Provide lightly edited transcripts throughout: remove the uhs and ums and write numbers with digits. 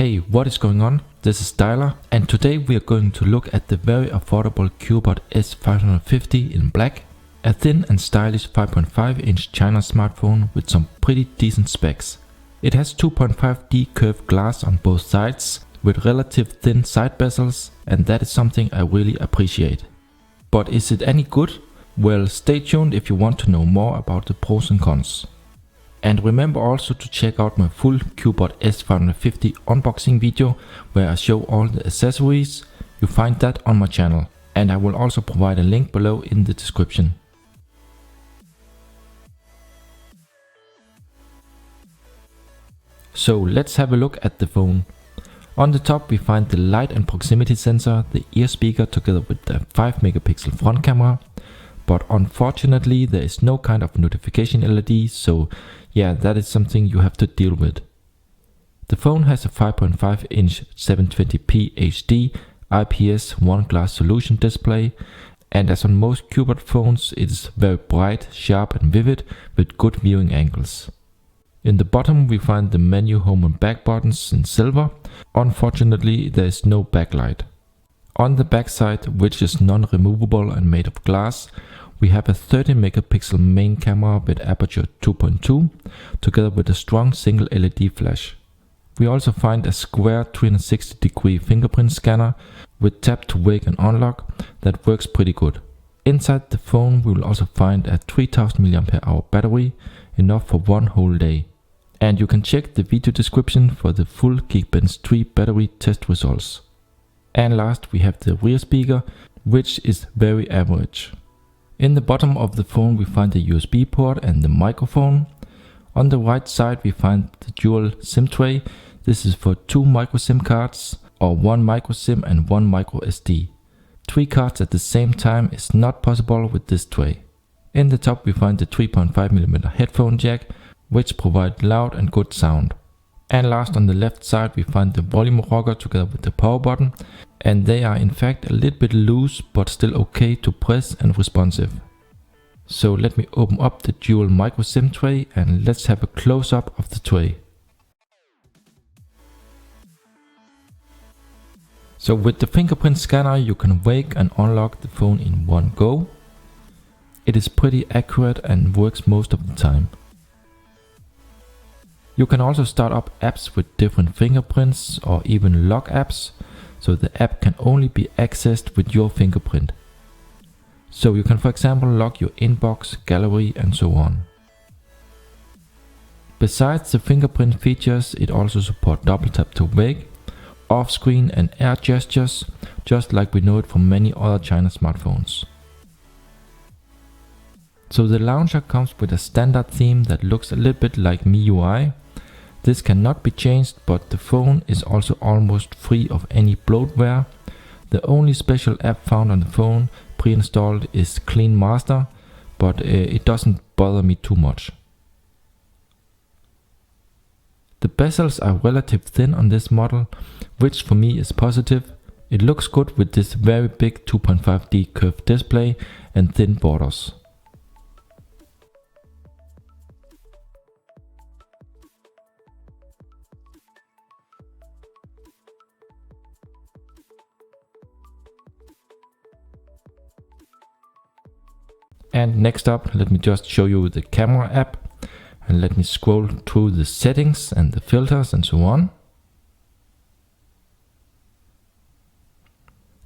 Hey, what is going on? This is s7yler, and today we are going to look at the very affordable Cubot S550 in black, a thin and stylish 5.5-inch China smartphone with some pretty decent specs. It has 2.5D curved glass on both sides with relative thin side bezels, and that is something I really appreciate. But is it any good? Well, stay tuned if you want to know more about the pros and cons. And remember also to check out my full Cubot S550 unboxing video where I show all the accessories. You find that on my channel, and I will also provide a link below in the description. So let's have a look at the phone. On the top we find the light and proximity sensor, the ear speaker together with the 5 megapixel front camera. But unfortunately there is no kind of notification LED, so yeah, that is something you have to deal with. The phone has a 5.5-inch 720p HD IPS one glass solution display, and as on most Cubot phones it is very bright, sharp and vivid with good viewing angles. In the bottom we find the menu, home and back buttons in silver. Unfortunately there is no backlight. On the back side, which is non-removable and made of glass, we have a 30 megapixel main camera with aperture 2.2 together with a strong single LED flash. We also find a square 360 degree fingerprint scanner with tap to wake and unlock that works pretty good. Inside the phone we will also find a 3000 mAh battery, enough for one whole day. And you can check the video description for the full Geekbench 3 battery test results. And last we have the rear speaker, which is very average. In the bottom of the phone we find the USB port and the microphone. On the right side we find the dual SIM tray. This is for 2 micro SIM cards, or 1 micro SIM and 1 micro SD. 3 cards at the same time is not possible with this tray. In the top we find the 3.5mm headphone jack, which provides loud and good sound. And last, on the left side we find the volume rocker together with the power button, and they are in fact a little bit loose but still okay to press and responsive. So let me open up the dual micro SIM tray and let's have a close up of the tray. So with the fingerprint scanner you can wake and unlock the phone in one go. It is pretty accurate and works most of the time. You can also start up apps with different fingerprints or even lock apps, so the app can only be accessed with your fingerprint. So you can for example lock your inbox, gallery and so on. Besides the fingerprint features, it also supports double tap to wake, off-screen and air gestures, just like we know it from many other China smartphones. So the launcher comes with a standard theme that looks a little bit like MIUI. This cannot be changed, but the phone is also almost free of any bloatware. The only special app found on the phone pre-installed is Clean Master, but it doesn't bother me too much. The bezels are relatively thin on this model, which for me is positive. It looks good with this very big 2.5D curved display and thin borders. And next up, let me just show you the camera app, and let me scroll through the settings and the filters and so on.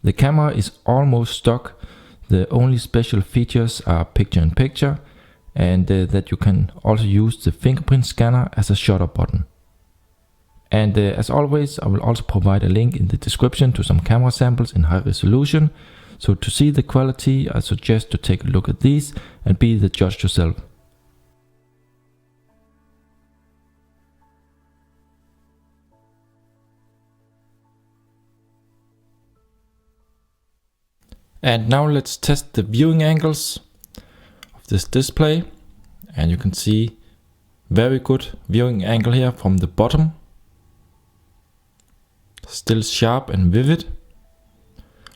The camera is almost stock. The only special features are picture in picture, and that you can also use the fingerprint scanner as a shutter button. And as always, I will also provide a link in the description to some camera samples in high resolution. So to see the quality, I suggest to take a look at these and be the judge yourself. And now let's test the viewing angles of this display. And you can see very good viewing angle here from the bottom. Still sharp and vivid.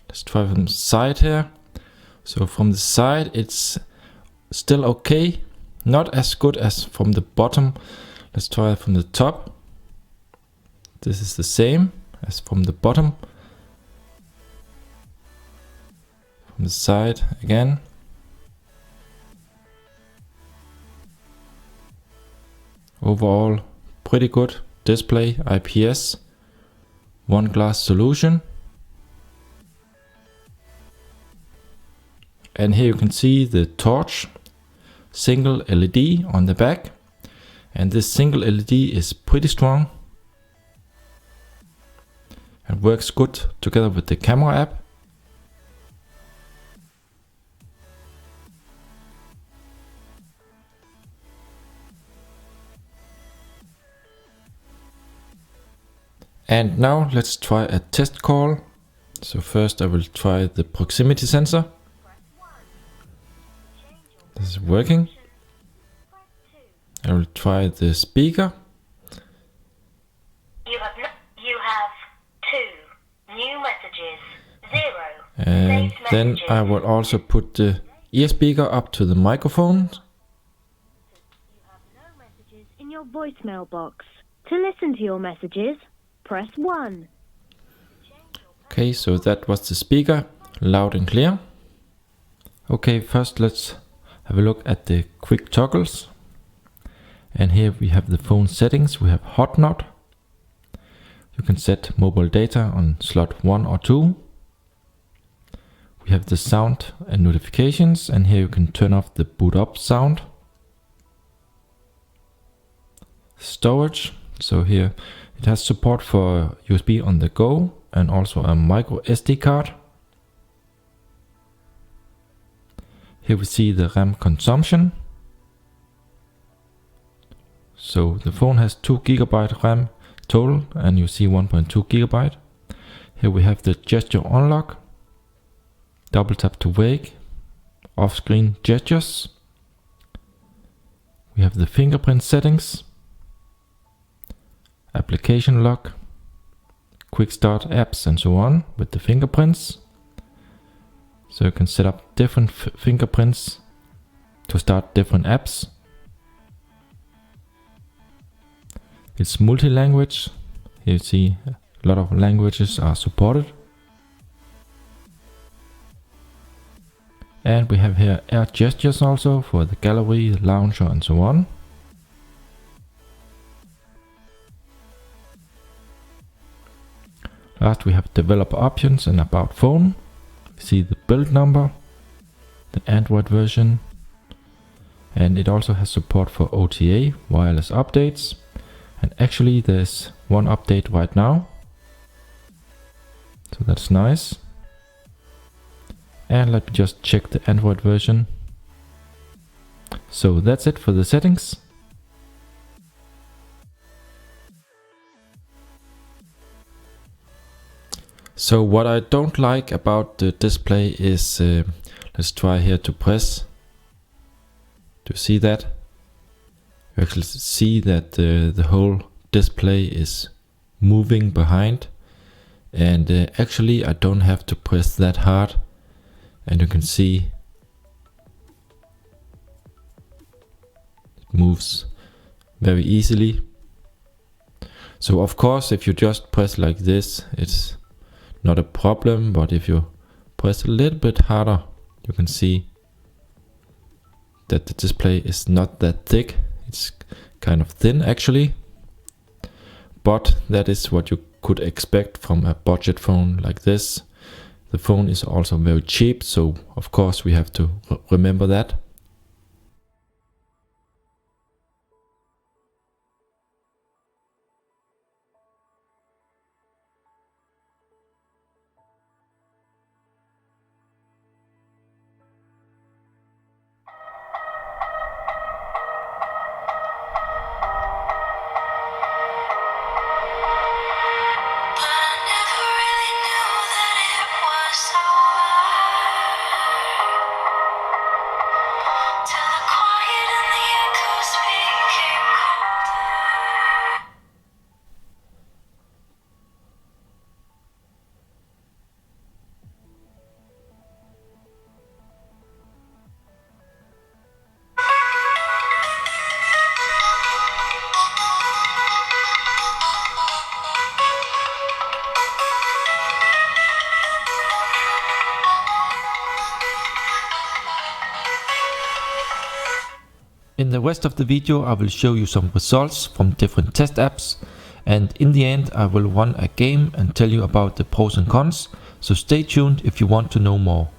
Let's try from the side here. So from the side it's still okay, not as good as from the bottom. Let's try from the top. This is the same as from the bottom. From the side again. Overall, pretty good display, IPS, one glass solution. And here you can see the torch, single LED on the back. And this single LED is pretty strong and works good together with the camera app. And now let's try a test call. So first I will try the proximity sensor. This is working. I will try the speaker. You have 2 new messages, 0. And saved then messages. I will also put the ear speaker up to the microphone. You have no messages in your voicemail box. To listen to your messages, press 1. Okay, so that was the speaker, loud and clear. Okay, first let's have a look at the quick toggles. And here we have the phone settings. We have hot not. You can set mobile data on slot 1 or 2. We have the sound and notifications, and here you can turn off the boot up sound. Storage, so here it has support for USB on the go and also a micro SD card. Here we see the RAM consumption. So the phone has 2 GB RAM total, and you see 1.2 GB. Here we have the gesture unlock, double tap to wake, off-screen gestures. We have the fingerprint settings, application lock, quick start apps and so on with the fingerprints. So you can set up different fingerprints to start different apps. It's multi-language. Here you see a lot of languages are supported. And we have here air gestures also for the gallery, the launcher and so on. Last we have developer options and about phone. See the build number, the Android version, and it also has support for OTA, wireless updates. And actually there's one update right now, so that's nice. And let me just check the Android version. So that's it for the settings. So what I don't like about the display is, let's try here to press to see that. You actually see that the whole display is moving behind, and actually I don't have to press that hard, and you can see it moves very easily. So of course if you just press like this it's not a problem, but if you press a little bit harder you can see that the display is not that thick. It's kind of thin actually, but that is what you could expect from a budget phone like this. The phone is also very cheap, so of course we have to remember that. In the rest of the video I will show you some results from different test apps, and in the end I will run a game and tell you about the pros and cons, so stay tuned if you want to know more.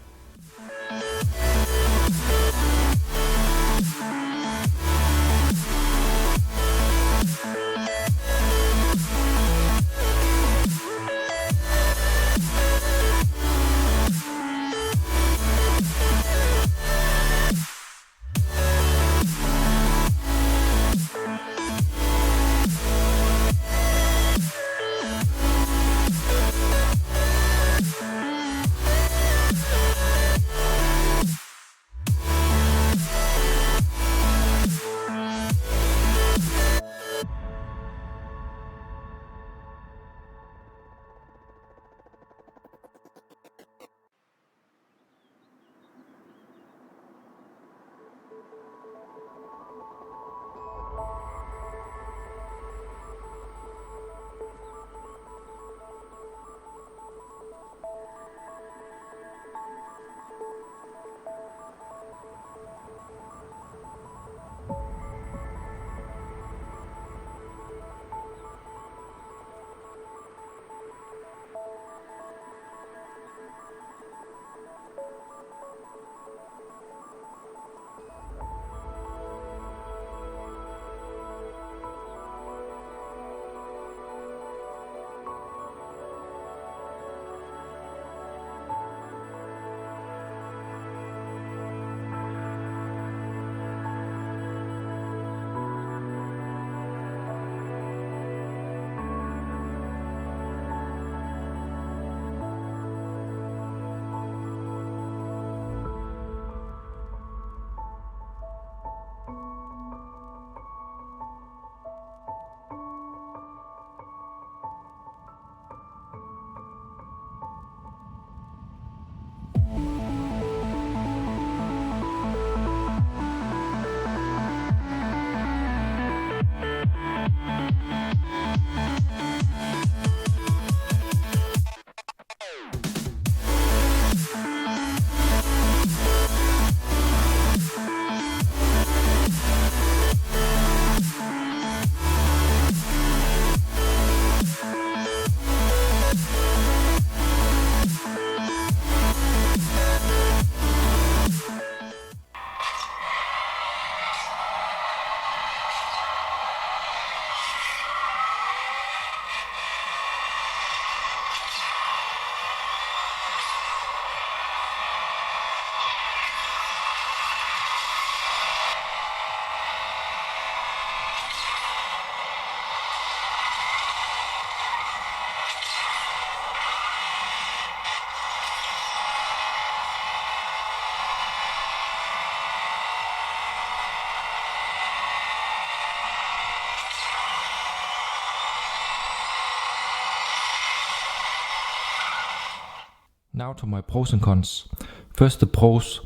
Now to my pros and cons. First, the pros.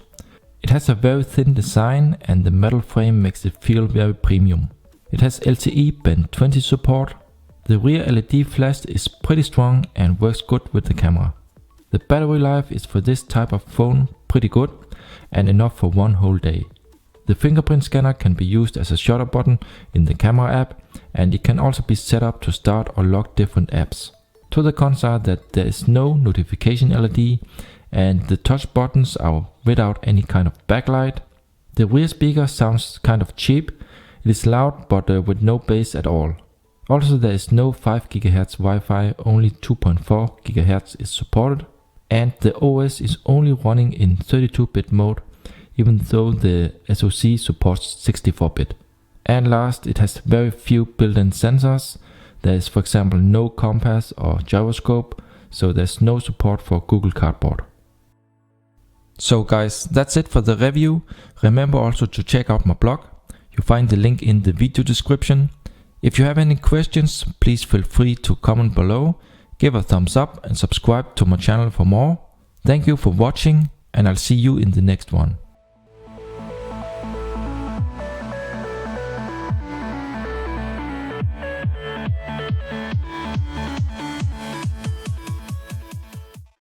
It has a very thin design and the metal frame makes it feel very premium. It has LTE Band 20 support. The rear LED flash is pretty strong and works good with the camera. The battery life is for this type of phone pretty good and enough for one whole day. The fingerprint scanner can be used as a shutter button in the camera app, and it can also be set up to start or lock different apps. To the cons are that there is no notification LED and the touch buttons are without any kind of backlight. The rear speaker sounds kind of cheap. It is loud but with no bass at all. Also there is no 5 GHz Wi-Fi, only 2.4 GHz is supported, and the OS is only running in 32-bit mode, even though the SoC supports 64-bit. And last, it has very few built-in sensors. There is, for example, no compass or gyroscope, so there's no support for Google Cardboard. So guys, that's it for the review. Remember also to check out my blog. You find the link in the video description. If you have any questions, please feel free to comment below, give a thumbs up and subscribe to my channel for more. Thank you for watching, and I'll see you in the next one.